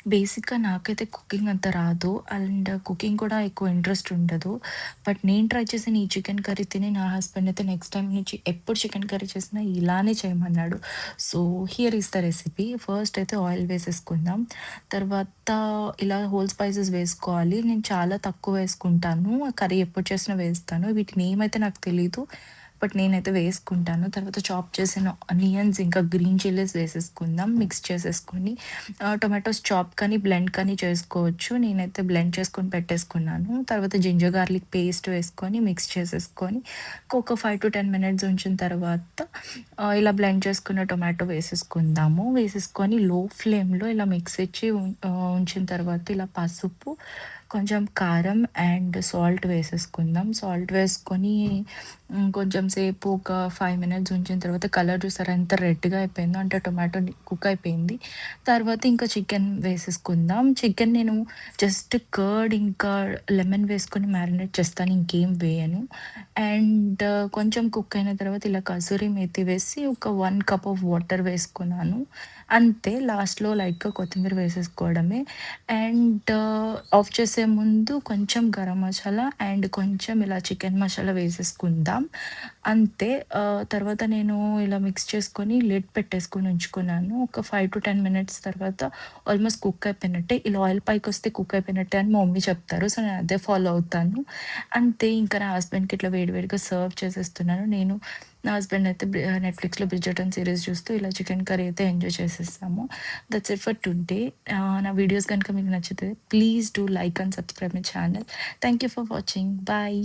బేసిక్‌గా నాకైతే కుకింగ్ అంత రాదు. అండ్ కుకింగ్ కూడా ఎక్కువ ఇంట్రెస్ట్ ఉండదు. బట్ నేను ట్రై చేసిన ఈ చికెన్ కర్రీ తిని నా హస్బెండ్ అయితే నెక్స్ట్ టైమ్ నుంచి ఎప్పుడు చికెన్ కర్రీ చేసినా ఇలానే చేయమన్నాడు. So, here is the recipe. First అయితే ఆయిల్ వేసేసుకుందాం. తర్వాత ఇలా హోల్ స్పైసెస్ వేసుకోవాలి. నేను చాలా తక్కువ వేసుకుంటాను. కర్రీ ఎప్పుడు చేసినా వేస్తాను. వీటి నేమ్ అయితే నాకు తెలీదు. బట్ నేనైతే వేసుకుంటాను. తర్వాత చాప్ చేసిన ఆనియన్స్ ఇంకా గ్రీన్ చిల్లీస్ వేసేసుకుందాం. మిక్స్ చేసేసుకొని టొమాటోస్ చాప్ కానీ, బ్లెండ్ కానీ చేసుకోవచ్చు. నేనైతే బ్లెండ్ చేసుకొని పెట్టేసుకున్నాను. తర్వాత జింజర్ గార్లిక్ పేస్ట్ వేసుకొని మిక్స్ చేసేసుకొని ఒక 5-10 మినిట్స్ ఉంచిన తర్వాత ఇలా బ్లెండ్ చేసుకున్న టొమాటో వేసేసుకుందాము. వేసేసుకొని లో ఫ్లేమ్‌లో ఇలా మిక్స్ ఇచ్చి ఉంచిన తర్వాత ఇలా పసుపు, కొంచెం కారం అండ్ సాల్ట్ వేసేసుకుందాం. సాల్ట్ వేసుకొని కొంచెం సేపు ఒక 5 మినిట్స్ ఉంచిన తర్వాత కలర్ చూసారా ఎంత రెడ్‌గా అయిపోయిందో, అంటే టొమాటో కుక్ అయిపోయింది. తర్వాత ఇంకా చికెన్ వేసేసుకుందాం. చికెన్ నేను జస్ట్ కర్డ్ ఇంకా లెమన్ వేసుకొని మ్యారినేట్ చేస్తాను. ఇంకేం వేయను. అండ్ కొంచెం కుక్ అయిన తర్వాత ఇలా కసూరి మేతి వేసి ఒక 1 కప్ ఆఫ్ వాటర్ వేసుకున్నాను. అంతే, లాస్ట్‌లో లైట్‌గా కొత్తిమీర వేసేసుకోవడమే. అండ్ ఆఫ్ చేసే ముందు కొంచెం గరం మసాలా అండ్ కొంచెం ఇలా చికెన్ మసాలా వేసేసుకుందాం. అంతే. తర్వాత నేను ఇలా మిక్స్ చేసుకొని లిడ్ పెట్టేసుకొని ఉంచుకున్నాను. ఒక 5-10 మినిట్స్ తర్వాత ఆల్మోస్ట్ కుక్ అయిపోయినట్టే. ఇలా ఆయిల్ పైకొస్తే కుక్ అయిపోయినట్టే అని మా మమ్మీ చెప్తారు. సో, నేను అదే ఫాలో అవుతాను. అంతే, ఇంకా నా హస్బెండ్‌కి ఇట్లా వేడి వేడిగా సర్వ్ చేసేస్తున్నాను. నేను, నా హస్బెండ్ అయితే నెట్‌ఫ్లిక్స్‌లో 'బ్రిజర్టన్' సీరీస్ చూస్తూ ఇలా చికెన్ కర్రీ అయితే ఎంజాయ్ చేసేసాము. That's it for today. నా వీడియోస్ గనుక మీకు నచ్చితే please do like and subscribe my channel. Thank you for watching. Bye.